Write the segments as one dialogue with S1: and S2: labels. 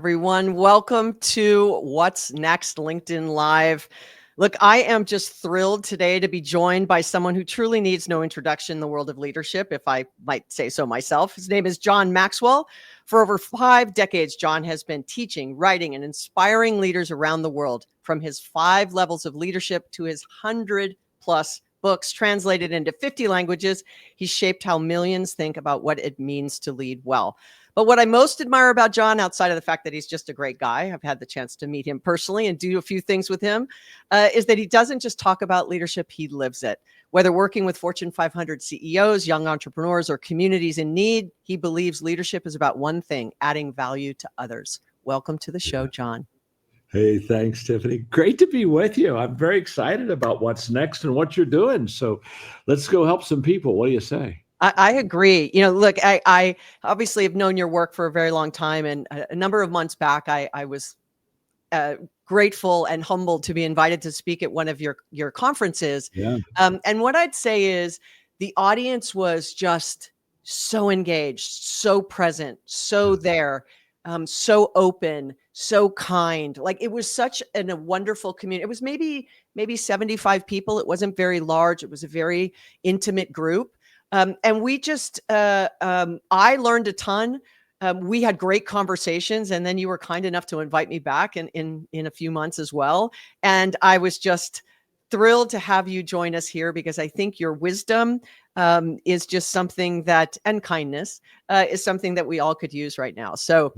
S1: everyone. Welcome to What's Next LinkedIn Live. Look, I am just thrilled today to be joined by someone who truly needs no introduction in the world of leadership, if I might say so myself. His name is John Maxwell. For over 5 decades, John has been teaching, writing, and inspiring leaders around the world, from his 5 levels of leadership to his 100+ books translated into 50 languages. He's shaped how millions think about what it means to lead well. But what I most admire about John, outside of the fact that he's just a great guy, I've had the chance to meet him personally and do a few things with him, is that he doesn't just talk about leadership, he lives it. Whether working with Fortune 500 CEOs, young entrepreneurs, or communities in need, he believes leadership is about one thing: adding value to others. Welcome to the show, John.
S2: Hey, thanks, Tiffany. Great to be with you. I'm very excited about what's next and what you're doing. So let's go help some people. What do you say?
S1: I agree. Look, I obviously have known your work for a very long time. And a number of months back, I was grateful and humbled to be invited to speak at one of your conferences.
S2: Yeah.
S1: And what I'd say is the audience was just so engaged, so present, so there, so open, so kind. Like, it was such a wonderful community. It was maybe 75 people. It wasn't very large. It was a very intimate group. And we just, I learned a ton. We had great conversations, and then you were kind enough to invite me back in a few months as well. And I was just thrilled to have you join us here, because I think your wisdom is just something that, and kindness is something that we all could use right now. So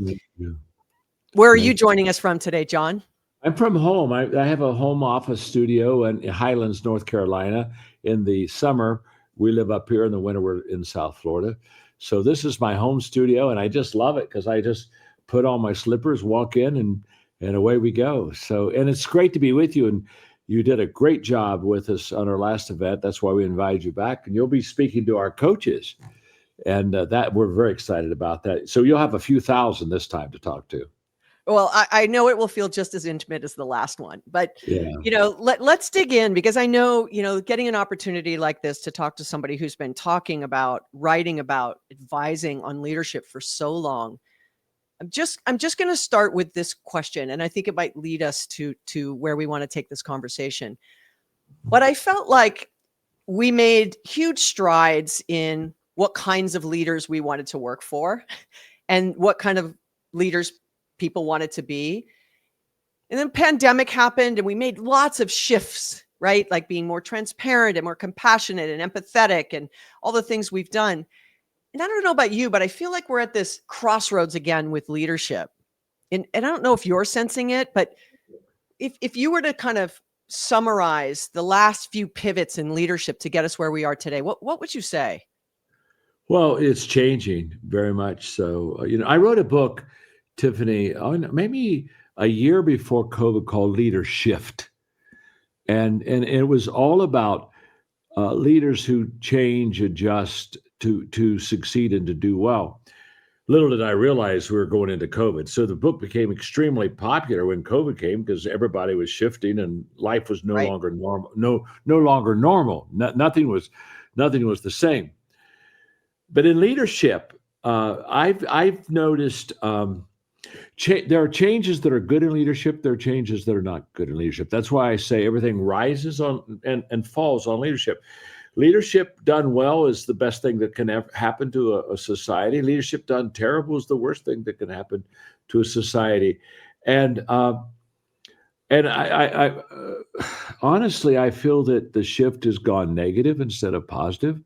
S1: where are you joining us from today, John?
S2: I'm from home. I have a home office studio in Highlands, North Carolina. In the summer, we live up here. In the winter, we're in South Florida. So this is my home studio, and I just love it because I just put on my slippers, walk in, and away we go. So, and it's great to be with you. And you did a great job with us on our last event. That's why we invited you back. And you'll be speaking to our coaches, and that we're very excited about that. So you'll have a few thousand this time to talk to.
S1: Well, I know it will feel just as intimate as the last one, but
S2: Yeah.
S1: Let's dig in, because I know, getting an opportunity like this to talk to somebody who's been talking about, writing about, advising on leadership for so long. I'm just going to start with this question, and I think it might lead us to where we want to take this conversation. But I felt like we made huge strides in what kinds of leaders we wanted to work for and what kind of leaders people wanted to be. And then pandemic happened, and we made lots of shifts, right? Like being more transparent and more compassionate and empathetic and all the things we've done. And I don't know about you, but I feel like we're at this crossroads again with leadership. And I don't know if you're sensing it, but if you were to kind of summarize the last few pivots in leadership to get us where we are today, what would you say?
S2: Well, it's changing very much. So, I wrote a book, Tiffany, maybe a year before COVID, called Leader Shift. And it was all about leaders who change, adjust to succeed and to do well. Little did I realize we were going into COVID. So the book became extremely popular when COVID came, because everybody was shifting and life was no longer normal. No longer normal. Nothing was the same. But in leadership, I've noticed there are changes that are good in leadership. There are changes that are not good in leadership. That's why I say everything rises on and falls on leadership. Leadership done well is the best thing that can ever happen to a society. Leadership done terrible is the worst thing that can happen to a society. And I honestly, I feel that the shift has gone negative instead of positive.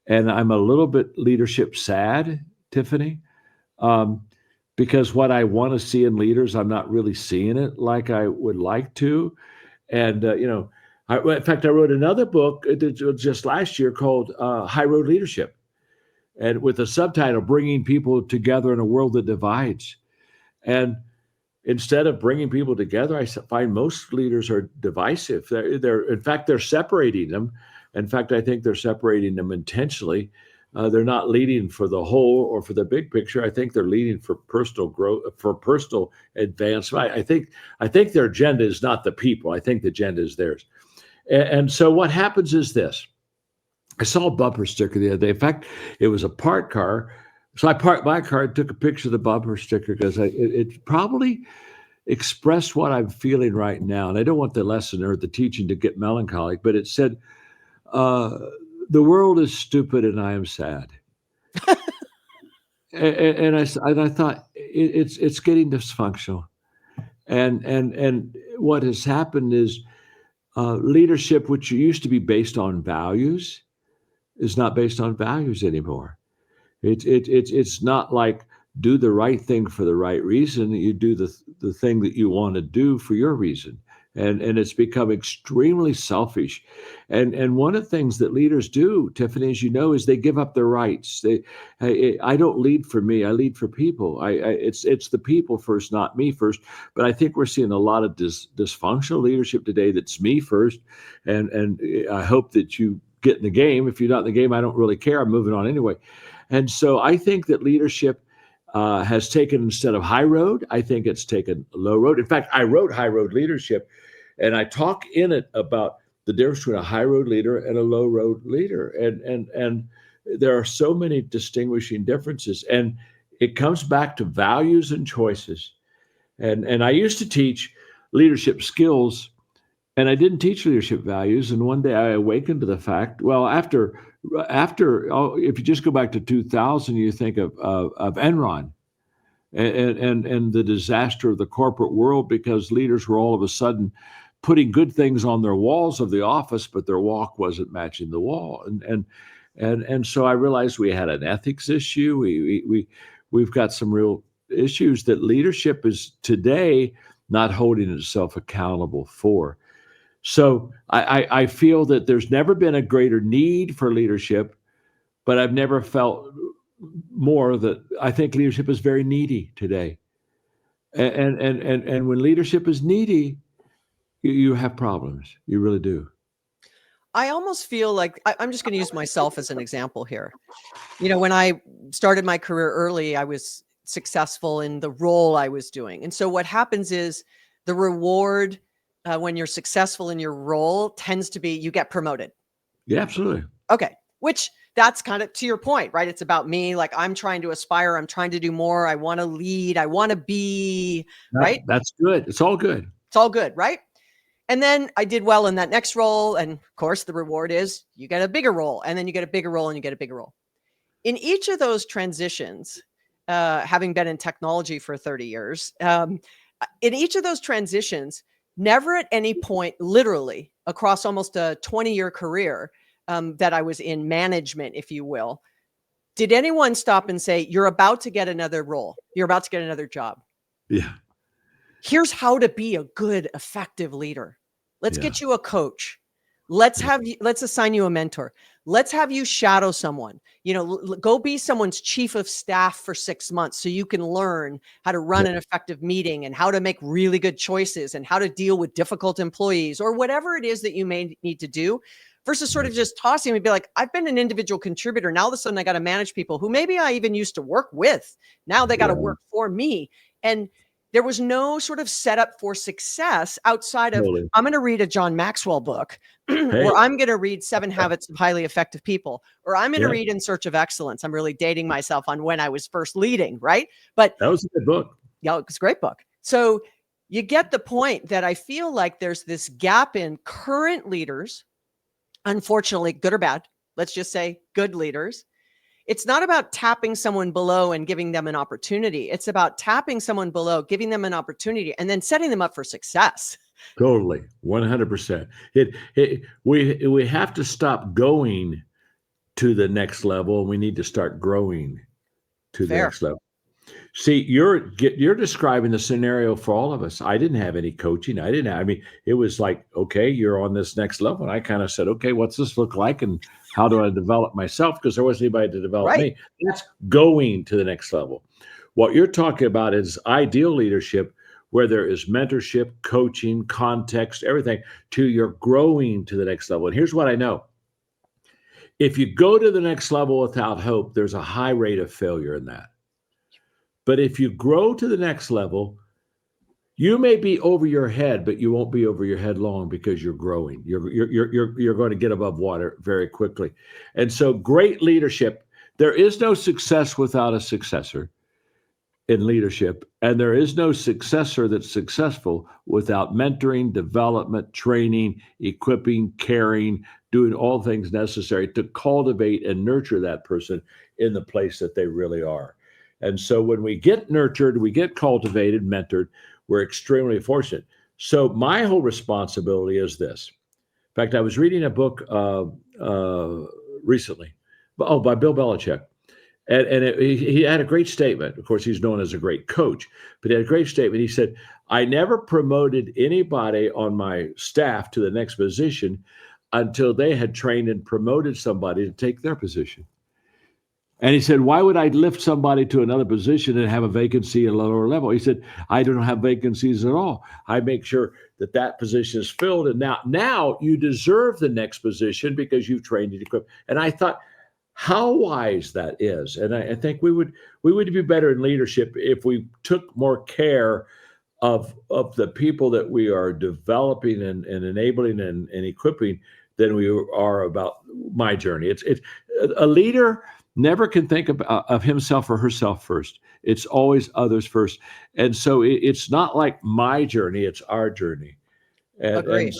S2: And I'm a little bit leadership sad, Tiffany, because what I want to see in leaders, I'm not really seeing it like I would like to. And, in fact, I wrote another book just last year called High Road Leadership, and with the subtitle, Bringing People Together in a World That Divides. And instead of bringing people together, I find most leaders are divisive. In fact, they're separating them. In fact, I think they're separating them intentionally. They're not leading for the whole or for the big picture. I think they're leading for personal growth, for personal advancement. I think their agenda is not the people. I think the agenda is theirs. And so what happens is this. I saw a bumper sticker the other day. In fact, it was a parked car So I parked my car and took a picture of the bumper sticker because it probably expressed what I'm feeling right now. And I don't want the lesson or the teaching to get melancholic, but it said, uh, the world is stupid and I am sad. And I thought it's getting dysfunctional. And what has happened is leadership, which used to be based on values, is not based on values anymore. It's not like do the right thing for the right reason. You do the thing that you want to do for your reason, and it's become extremely selfish. And one of the things that leaders do, Tiffany, as you know, is they give up their rights. I don't lead for me. I lead for people. It's the people first, not me first. But I think we're seeing a lot of dysfunctional leadership today. That's me first, and I hope that you get in the game. If you're not in the game, I don't really care. I'm moving on anyway. And so I think that leadership has taken, instead of high road, I think it's taken low road. In fact, I wrote High Road Leadership, and I talk in it about the difference between a high road leader and a low road leader. And there are so many distinguishing differences. And it comes back to values and choices. And I used to teach leadership skills, and I didn't teach leadership values. And one day I awakened to the fact, well, after if you just go back to 2000, you think of Enron and the disaster of the corporate world, because leaders were all of a sudden putting good things on their walls of the office, but their walk wasn't matching the wall. And so I realized we had an ethics issue. We've got some real issues that leadership is today not holding itself accountable for. So I feel that there's never been a greater need for leadership, but I've never felt more that I think leadership is very needy today. And when leadership is needy, you have problems. You really do.
S1: I almost feel like I'm just going to use myself as an example here. When I started my career early, I was successful in the role I was doing. And so what happens is the reward when you're successful in your role tends to be you get promoted.
S2: Yeah, absolutely.
S1: Okay. Which that's kind of to your point, right? It's about me. Like I'm trying to aspire. I'm trying to do more. I want to lead. I want to be, right?
S2: That's good. It's all good.
S1: It's all good, right? And then I did well in that next role. And of course, the reward is you get a bigger role, and then you get a bigger role, and you get a bigger role. In each of those transitions, having been in technology for 30 years, in each of those transitions, never at any point, literally across almost a 20-year career that I was in management, if you will, did anyone stop and say, you're about to get another role. You're about to get another job.
S2: Yeah.
S1: Here's how to be a good, effective leader. Let's get you a coach. Let's assign you a mentor. Let's have you shadow someone, go be someone's chief of staff for 6 months so you can learn how to run an effective meeting and how to make really good choices and how to deal with difficult employees or whatever it is that you may need to do, versus sort of just tossing and be like, I've been an individual contributor. Now all of a sudden I got to manage people who maybe I even used to work with. Now they got to work for me. And there was no sort of setup for success outside of, I'm going to read a John Maxwell book, or I'm going to read 7 Habits of Highly Effective People, or I'm going to read In Search of Excellence. I'm really dating myself on when I was first leading, right? But
S2: that was a good book.
S1: Yeah, it was a great book. So you get the point that I feel like there's this gap in current leaders, unfortunately, good or bad, let's just say good leaders. It's not about tapping someone below and giving them an opportunity. It's about tapping someone below, giving them an opportunity, and then setting them up for success.
S2: Totally. 100%. We have to stop going to the next level, and we need to start growing to the next level. See, you're describing the scenario for all of us. I didn't have any coaching. It was like, okay, you're on this next level. And I kind of said, okay, what's this look like? And how do I develop myself? Because there wasn't anybody to develop me. That's going to the next level. What you're talking about is ideal leadership, where there is mentorship, coaching, context, everything, to you're growing to the next level. And here's what I know. If you go to the next level without hope, there's a high rate of failure in that. But if you grow to the next level, you may be over your head, but you won't be over your head long because you're growing. You're going to get above water very quickly. And so great leadership There is no success without a successor in leadership, and there is no successor that's successful without mentoring, development, training, equipping, caring, doing all things necessary to cultivate and nurture that person in the place that they really are. And so when we get nurtured, we get cultivated, mentored, we're extremely fortunate. So my whole responsibility is this. In fact, I was reading a book recently, by Bill Belichick. He had a great statement. Of course, he's known as a great coach, but he had a great statement. He said, I never promoted anybody on my staff to the next position until they had trained and promoted somebody to take their position. And he said, why would I lift somebody to another position and have a vacancy at a lower level? He said, I don't have vacancies at all. I make sure that that position is filled. And now you deserve the next position because you've trained and equipped. And I thought, how wise that is. And I think we would be better in leadership if we took more care of the people that we are developing and enabling and equipping than we are about my journey. It's a leader never can think of himself or herself first. It's always others first. And so it's not like my journey, it's our journey.
S1: Agreed.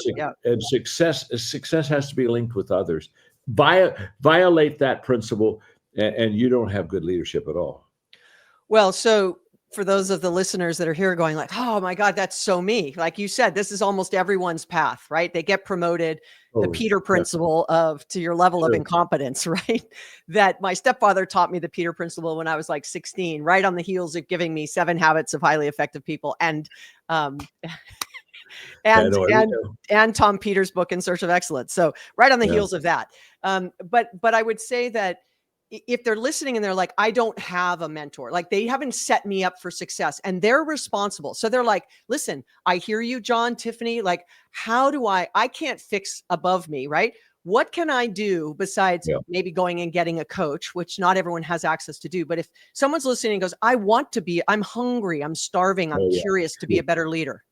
S2: And success has to be linked with others. Violate that principle, and you don't have good leadership at all.
S1: Well, so for those of the listeners that are here going like, oh my God, that's so me. Like you said, this is almost everyone's path, right? They get promoted, the Peter principle to your level of incompetence, right? That my stepfather taught me the Peter principle when I was like 16, right on the heels of giving me 7 Habits of Highly Effective People. And Tom Peters' book In Search of Excellence. So right on the heels of that. But I would say that if they're listening and they're like, I don't have a mentor, like they haven't set me up for success and they're responsible. So they're like, listen, I hear you, John, Tiffany, like, how do I can't fix above me, right? What can I do besides maybe going and getting a coach, which not everyone has access to do. But if someone's listening and goes, I'm hungry, I'm starving, I'm curious to be a better leader.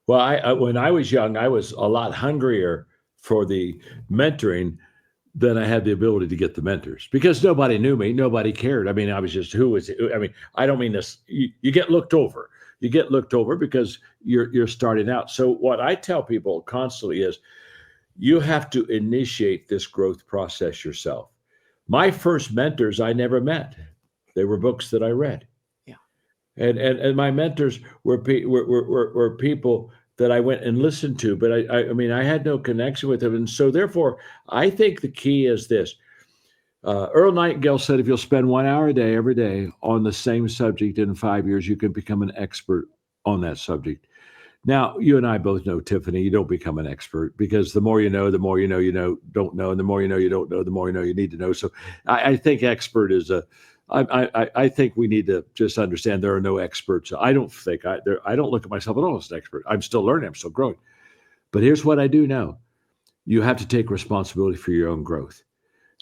S2: Well, when I was young, I was a lot hungrier for the mentoring than I had the ability to get the mentors because nobody knew me. Nobody cared. I mean, I was just, I don't mean this. You get looked over. You get looked over because you're starting out. So what I tell people constantly is you have to initiate this growth process yourself. My first mentors I never met. They were books that I read. And my mentors were people that I went and listened to, but I had no connection with them. And so therefore, I think the key is this. Earl Nightingale said, if you'll spend 1 hour a day, every day on the same subject in 5 years, you can become an expert on that subject. Now, you and I both know, Tiffany, you don't become an expert because the more you know, the more you don't know. And the more you know, you don't know, the more you know, you need to know. So I think expert is I think we need to just understand there are no experts. I don't look at myself at all as an expert. I'm still learning. I'm still growing. But here's what I do know. You have to take responsibility for your own growth.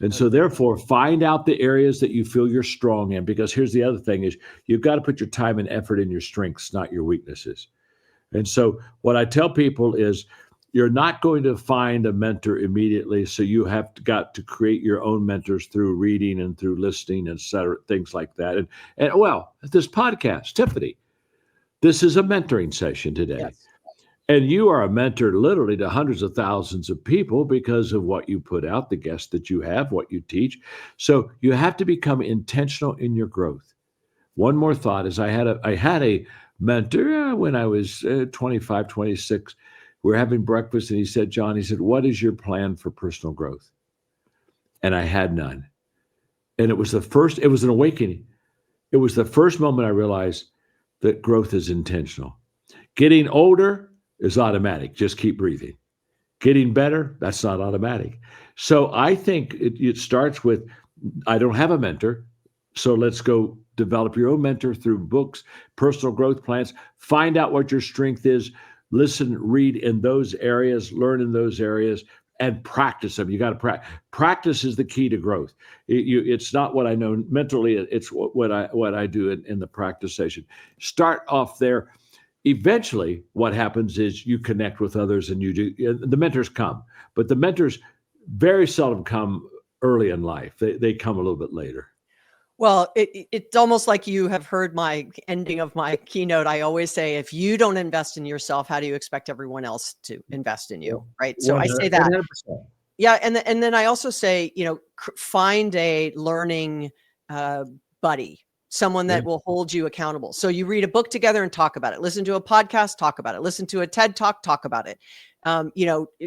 S2: And so therefore, find out the areas that you feel you're strong in, because here's the other thing is you've got to put your time and effort in your strengths, not your weaknesses. And so what I tell people is you're not going to find a mentor immediately. So you have got to create your own mentors through reading and through listening and things like that. And this podcast, Tiffany, this is a mentoring session today.
S1: Yes.
S2: And you are a mentor literally to hundreds of thousands of people because of what you put out, the guests that you have, what you teach. So you have to become intentional in your growth. One more thought is I had a mentor when I was 25, 26. We were having breakfast and he said, John, what is your plan for personal growth? And I had none. And it was an awakening. It was the first moment I realized that growth is intentional. Getting older is automatic. Just keep breathing. Getting better, that's not automatic. So I think it starts with, I don't have a mentor. So let's go develop your own mentor through books, personal growth plans, find out what your strength is, listen, read in those areas, learn in those areas, and practice them. You got to practice is the key to growth. It's not what I know mentally. It's what I do in the practice session. Start off there. Eventually, what happens is you connect with others and the mentors come, but the mentors very seldom come early in life. They come a little bit later.
S1: Well, it's almost like you have heard my ending of my keynote. I always say, if you don't invest in yourself, how do you expect everyone else to invest in you? Right. So I say that.
S2: 100%.
S1: Yeah. And then I also say, find a learning buddy, someone
S2: Yeah.
S1: that will hold you accountable. So you read a book together and talk about it. Listen to a podcast, talk about it. Listen to a TED Talk, talk about it.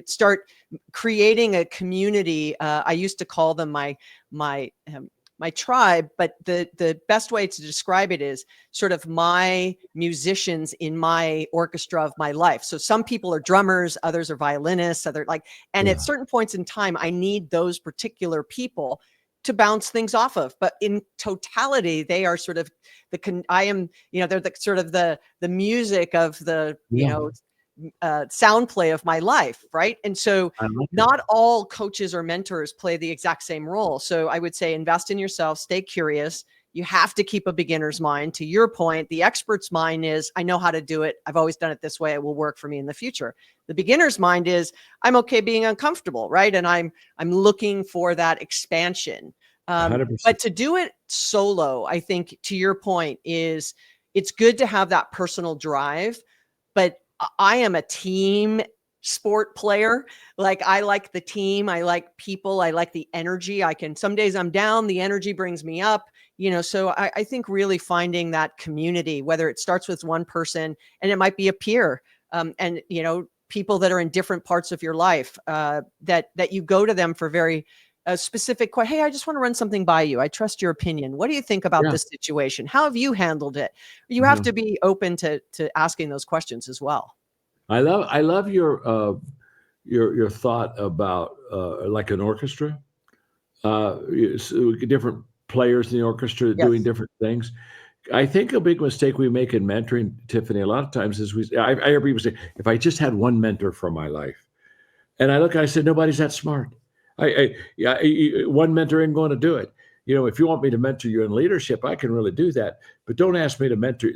S1: Start creating a community. I used to call them my tribe, but the best way to describe it is sort of my musicians in my orchestra of my life. So some people are drummers, others are violinists, and at certain points in time, I need those particular people to bounce things off of. But in totality, they are sort of they're the sort of the music of the, sound play of my life. Right. And so not all coaches or mentors play the exact same role. So I would say invest in yourself, stay curious. You have to keep a beginner's mind. To your point, the expert's mind is, I know how to do it. I've always done it this way. It will work for me in the future. The beginner's mind is, I'm okay being uncomfortable, right? And I'm looking for that expansion.
S2: 100%.
S1: But to do it solo, I think, to your point, is it's good to have that personal drive, but I am a team sport player. Like, I like the team. I like people. I like the energy. Some days I'm down, the energy brings me up, so I think really finding that community, whether it starts with one person, and it might be a peer, and, people that are in different parts of your life, that you go to them for very specific, hey, I just want to run something by you. I trust your opinion. What do you think about this situation? How have you handled it? You have to be open to asking those questions as well.
S2: I love your thought about like an orchestra, different players in the orchestra doing different things. I think a big mistake we make in mentoring, Tiffany, a lot of times is I hear people say, if I just had one mentor for my life, and I said, nobody's that smart. One mentor ain't going to do it. If you want me to mentor you in leadership, I can really do that. But don't ask me to mentor.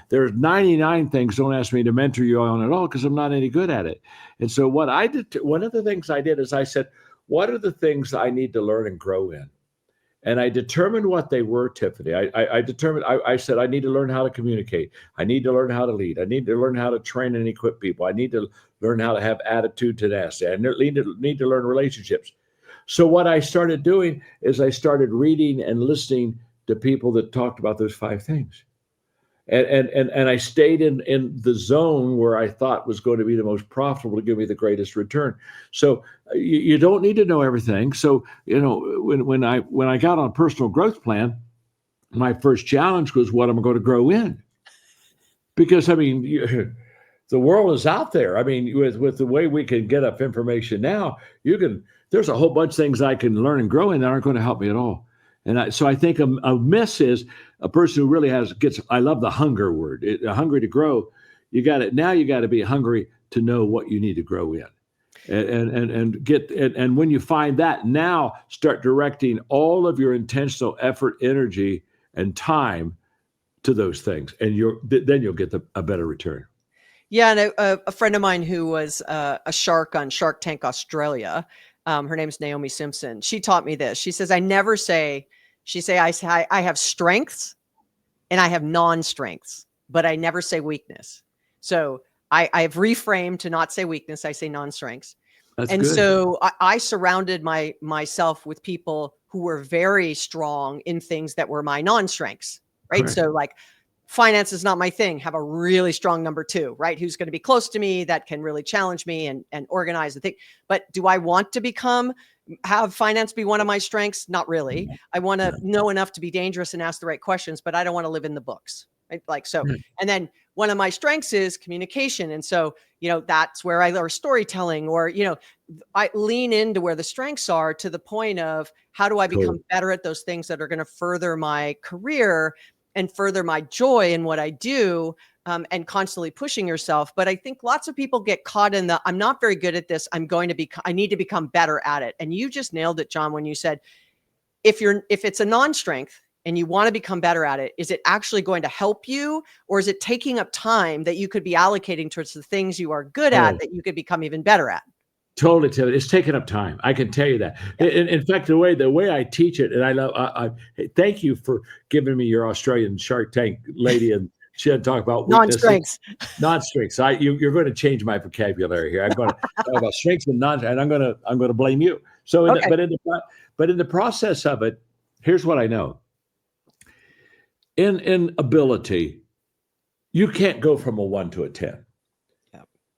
S2: There's 99 things don't ask me to mentor you on at all, because I'm not any good at it. And so what I did, one of the things I did is I said, what are the things I need to learn and grow in? And I determined what they were, Tiffany. I said, I need to learn how to communicate. I need to learn how to lead. I need to learn how to train and equip people. I need to learn how to have attitude, tenacity. I need to learn relationships. So what I started doing is I started reading and listening to people that talked about those 5 things. And I stayed in the zone where I thought was going to be the most profitable to give me the greatest return. So you don't need to know everything. So, when I got on a personal growth plan, my first challenge was, what am I going to grow in? Because, the world is out there. With the way we can get up information now, there's a whole bunch of things I can learn and grow in that aren't going to help me at all. And so I think a miss is a person who really I love the hunger word, hungry to grow. You got to be hungry to know what you need to grow in. And when you find that, now start directing all of your intentional effort, energy, and time to those things. And then you'll get a better return.
S1: Yeah. And a friend of mine who was a shark on Shark Tank Australia, her name's Naomi Simpson. She taught me this. She says, I have strengths and I have non-strengths, but I never say weakness. So I've reframed to not say weakness. I say non-strengths.
S2: That's
S1: and
S2: good.
S1: So I surrounded myself with people who were very strong in things that were my non-strengths. Right.
S2: Correct.
S1: So like, finance is not my thing. Have a really strong number 2, right? Who's going to be close to me, that can really challenge me and organize the thing. But do I want to have finance be one of my strengths? Not really. I want to know enough to be dangerous and ask the right questions, but I don't want to live in the books. Right? And then one of my strengths is communication. And so, that's where I learn storytelling, or, I lean into where the strengths are, to the point of, how do I become better at those things that are going to further my career and further my joy in what I do, and constantly pushing yourself. But I think lots of people get caught in I'm not very good at this. I need to become better at it. And you just nailed it, John, when you said, if it's a non-strength and you want to become better at it, is it actually going to help you, or is it taking up time that you could be allocating towards the things you are good at that you could become even better at?
S2: Totally, Tiffany. It's taken up time. I can tell you that.
S1: Yep.
S2: In fact, the way I teach it, and I love. Hey, thank you for giving me your Australian Shark Tank lady, and she had talk about weaknesses,
S1: Non-strengths.
S2: non-strengths. You're going to change my vocabulary here. I'm going to talk about strengths and non, and I'm going to blame you. So,
S1: Okay.
S2: but in the process of it, here's what I know. In ability, you can't go from a 1 to a 10.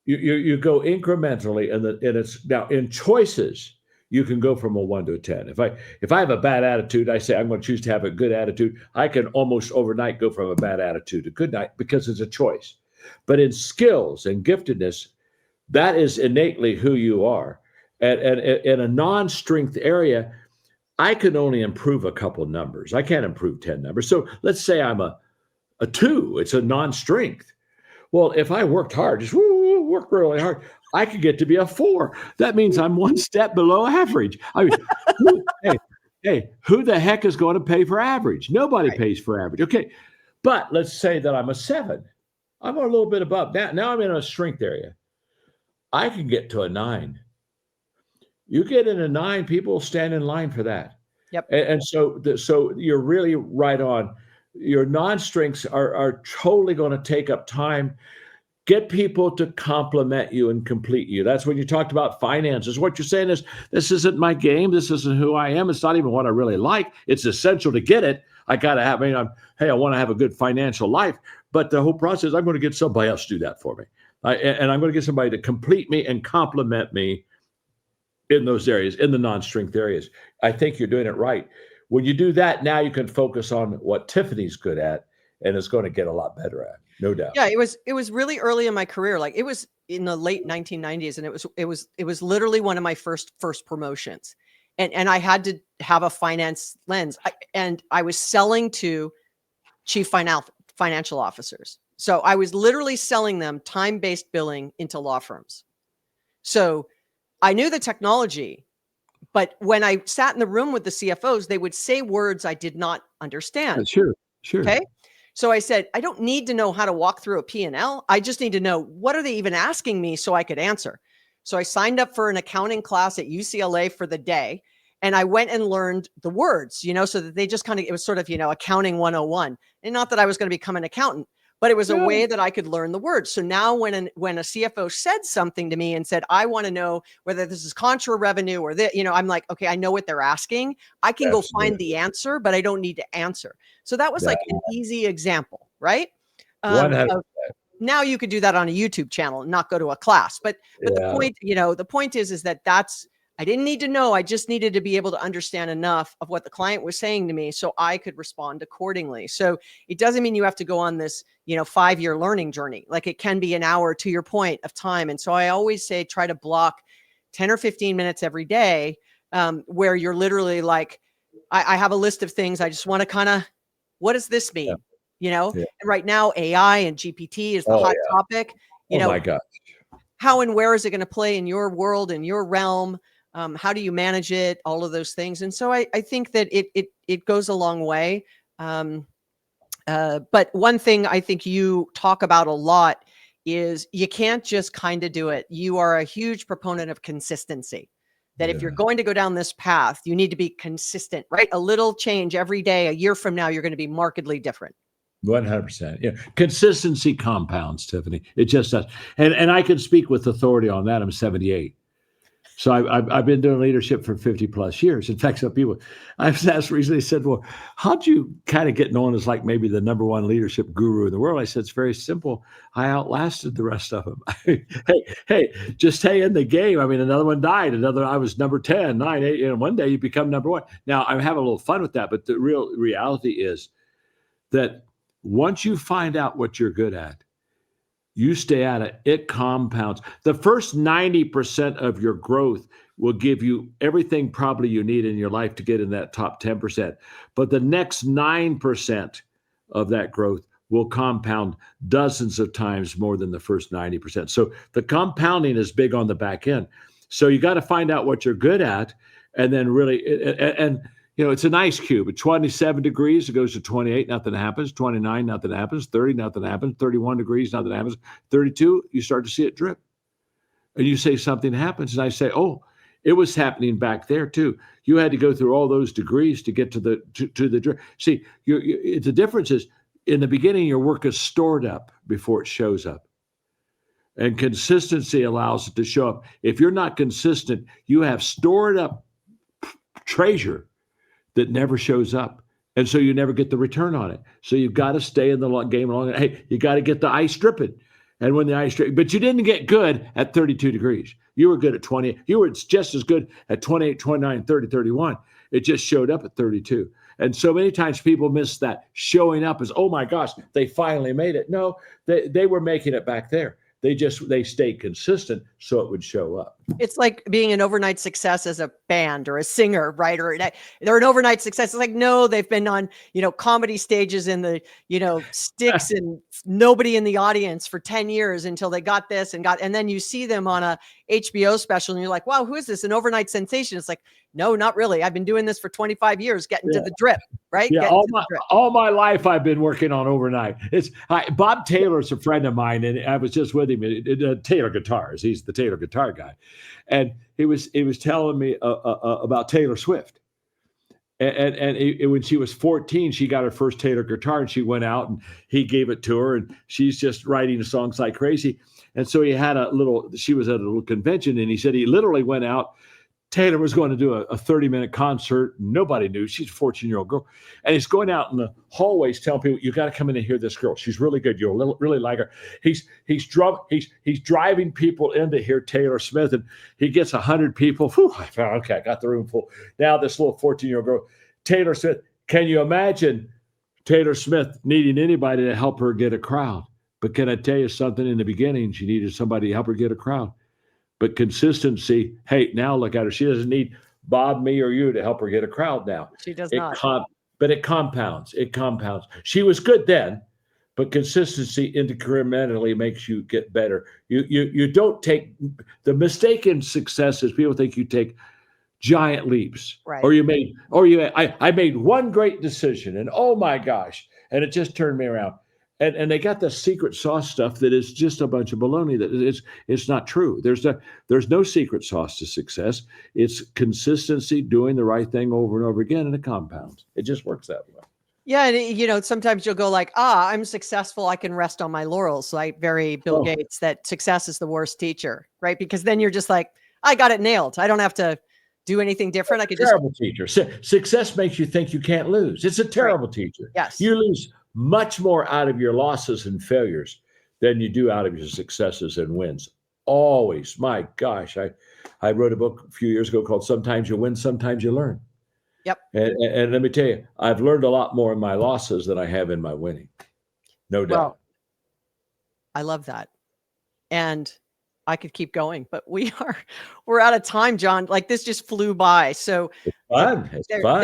S2: You go incrementally, and it's now in choices. You can go from a 1 to a 10. If I have a bad attitude, I say I'm going to choose to have a good attitude. I can almost overnight go from a bad attitude to good night because it's a choice. But in skills and giftedness, that is innately who you are. And in a non-strength area, I can only improve a couple numbers. I can't improve 10 numbers. So let's say I'm a 2. It's a non-strength. Well, if I worked hard, just work really hard, I could get to be a 4. That means I'm one step below average. I mean, who the heck is going to pay for average? Nobody pays for average. Okay, but let's say that I'm a 7. I'm a little bit above. Now I'm in a strength area. I can get to a 9. You get in a 9, people stand in line for that.
S1: Yep.
S2: And so you're really right on. Your non-strengths are totally going to take up time. Get people to compliment you and complete you. That's when you talked about finances. What you're saying is, this isn't my game. This isn't who I am. It's not even what I really like. It's essential to get it. I got to have, I want to have a good financial life. But the whole process, I'm going to get somebody else to do that for me. And I'm going to get somebody to complete me and compliment me in those areas, in the non-strength areas. I think you're doing it right. When you do that, now you can focus on what Tiffany's good at, and it's going to get a lot better at, no doubt.
S1: Yeah, it was really early in my career. Like, it was in the late 1990s, and it was literally one of my first promotions. And I had to have a finance lens. And I was selling to chief financial officers. So I was literally selling them time-based billing into law firms. So I knew the technology, but when I sat in the room with the CFOs, they would say words I did not understand.
S2: Sure.
S1: Okay. So I said, I don't need to know how to walk through a P&L. I just need to know, what are they even asking me so I could answer? So I signed up for an accounting class at UCLA for the day. And I went and learned the words, so that they just it was sort of, accounting 101. And not that I was going to become an accountant, but it was a way that I could learn the words. So now when a CFO said something to me and said, I want to know whether this is contra revenue or that, I'm like, okay, I know what they're asking. I can go find the answer, but I don't need to answer. So that was like an easy example, right? Now you could do that on a YouTube channel and not go to a class. But the point is that I didn't need to know. I just needed to be able to understand enough of what the client was saying to me so I could respond accordingly. So it doesn't mean you have to go on this, 5-year learning journey. Like, it can be an hour, to your point, of time. And so I always say, try to block 10 or 15 minutes every day, where you're literally like, I have a list of things. I just want to what does this mean? And right now, AI and GPT is the hot topic.
S2: My gosh.
S1: How and where is it going to play in your world, in your realm? How do you manage it? All of those things. And so I think that it goes a long way. But one thing I think you talk about a lot is you can't just kind of do it. You are a huge proponent of consistency. That if you're going to go down this path, you need to be consistent, right? A little change every day. A year from now, you're going to be markedly different.
S2: 100%. Yeah. Consistency compounds, Tiffany. It just does. And I can speak with authority on that. I'm 78. So I've been doing leadership for 50 plus years. In fact, some people I've asked recently said, well, how'd you kind of get known as like maybe the number one leadership guru in the world? I said, it's very simple. I outlasted the rest of them. hey, just stay in the game. I mean, another one died. I was number 10, 9, 8, and one day you become number one. Now I'm having a little fun with that, but the real reality is that once you find out what you're good at, you stay at it, it compounds. The first 90% of your growth will give you everything probably you need in your life to get in that top 10%. But the next 9% of that growth will compound dozens of times more than the first 90%. So the compounding is big on the back end. So you got to find out what you're good at, and then really, it's an ice cube. At 27 degrees, it goes to 28, nothing happens. 29, nothing happens. 30, nothing happens. 31 degrees, nothing happens. 32, you start to see it drip. and you say something happens, and I say, oh, it was happening back there too. You had to go through all those degrees to get to the. See, the difference is in the beginning, your work is stored up before it shows up. And consistency allows it to show up. If you're not consistent, you have stored up treasure that never shows up. And so you never get the return on it. So you've got to stay in the game long. Hey, you got to get the ice dripping. And when the ice dripping, but you didn't get good at 32 degrees. You were good at 20. You were just as good at 28, 29, 30, 31. It just showed up at 32. And so many times people miss that showing up as, oh my gosh, they finally made it. No, they were making it back there. They stayed consistent so it would show up.
S1: It's like being an overnight success as a band or a singer, right? Or they're an overnight success. It's like, no, they've been on, comedy stages in the, sticks and nobody in the audience for 10 years until they got this and then you see them on a HBO special and you're like, wow, who is this? An overnight sensation. It's like, no, not really. I've been doing this for 25 years, getting to the drip, right?
S2: Yeah, all my life I've been working on overnight. Bob Taylor's a friend of mine, and I was just with him at Taylor Guitars. He's the Taylor guitar guy, and he was telling me about Taylor Swift. And when she was 14, she got her first Taylor guitar, and she went out and he gave it to her, and she's just writing songs like crazy. And so she was at a little convention, and he said he literally went out. Taylor was going to do a 30-minute concert. Nobody knew. She's a 14-year-old girl. And he's going out in the hallways telling people, you got to come in and hear this girl. She's really good. You'll really like her. He's driving people in to hear Taylor Smith, and he gets 100 people. Whew, I got the room full. Now this little 14-year-old girl, Taylor Smith. Can you imagine Taylor Smith needing anybody to help her get a crowd? But can I tell you something? In the beginning, she needed somebody to help her get a crowd. But consistency, hey, now look at her. She doesn't need Bob, me, or you to help her get a crowd now.
S1: She does not.
S2: But it compounds. It compounds. She was good then, but consistency incrementally makes you get better. You don't take the mistake in success is people think you take giant leaps,
S1: right?
S2: I made one great decision, and oh my gosh, and it just turned me around. And they got the secret sauce stuff that is just a bunch of baloney. That it's not true. There's no secret sauce to success. It's consistency, doing the right thing over and over again, and it compounds. It just works that way.
S1: Yeah, and sometimes you'll go like, I'm successful. I can rest on my laurels. Like Bill Gates, that success is the worst teacher, right? Because then you're just like, I got it nailed. I don't have to do anything different. I could just
S2: terrible teacher. Success makes you think you can't lose. It's a terrible teacher.
S1: Yes,
S2: you lose much more out of your losses and failures than you do out of your successes and wins. Always. My gosh, I wrote a book a few years ago called Sometimes You Win, Sometimes You Learn.
S1: Yep.
S2: And let me tell you, I've learned a lot more in my losses than I have in my winning. No doubt.
S1: Well, I love that. And I could keep going, but we're out of time, John. Like this just flew by. So
S2: it's fun. It's fun.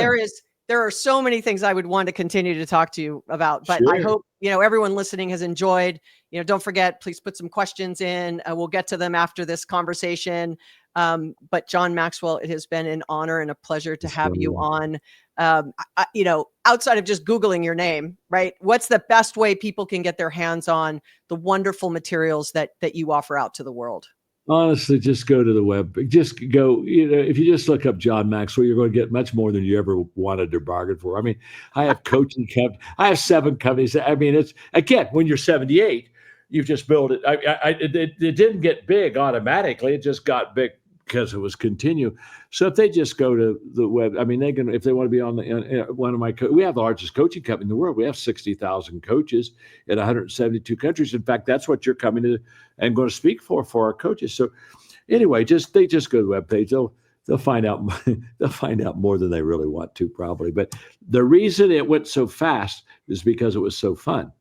S1: There are so many things I would want to continue to talk to you about, but sure. I hope, everyone listening has enjoyed. Don't forget, please put some questions in. We'll get to them after this conversation. But John Maxwell, it has been an honor and a pleasure to have you on. Outside of just Googling your name, right? What's the best way people can get their hands on the wonderful materials that you offer out to the world?
S2: Honestly, just go to the web. Just go, if you just look up John Maxwell, you're going to get much more than you ever wanted or bargained for. I mean, I have coaching companies. I have 7 companies. I mean, it's, again, when you're 78, you've just built it. It didn't get big automatically. It just got big because it was continue. So if they just go to the web, I mean, if they want to be on one of my, we have the largest coaching company in the world. We have 60,000 coaches in 172 countries. In fact, that's what you're coming to and going to speak for our coaches. So anyway, they just go to the webpage. They'll find out. They'll find out more than they really want to, probably. But the reason it went so fast is because it was so fun.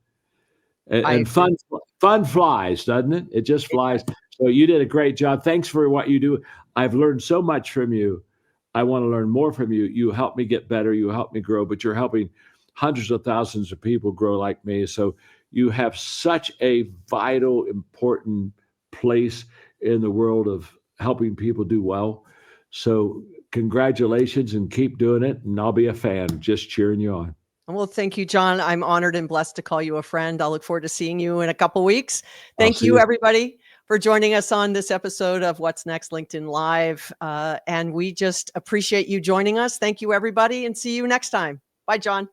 S2: And fun flies, doesn't it? It just flies. So you did a great job. Thanks for what you do. I've learned so much from you. I want to learn more from you. You help me get better. You help me grow, but you're helping hundreds of thousands of people grow like me. So you have such a vital, important place in the world of helping people do well. So congratulations and keep doing it. And I'll be a fan, just cheering you on.
S1: Well, thank you, John. I'm honored and blessed to call you a friend. I'll look forward to seeing you in a couple weeks. Thank you, everybody, for joining us on this episode of What's Next LinkedIn Live. And we just appreciate you joining us. Thank you, everybody, and see you next time. Bye, John.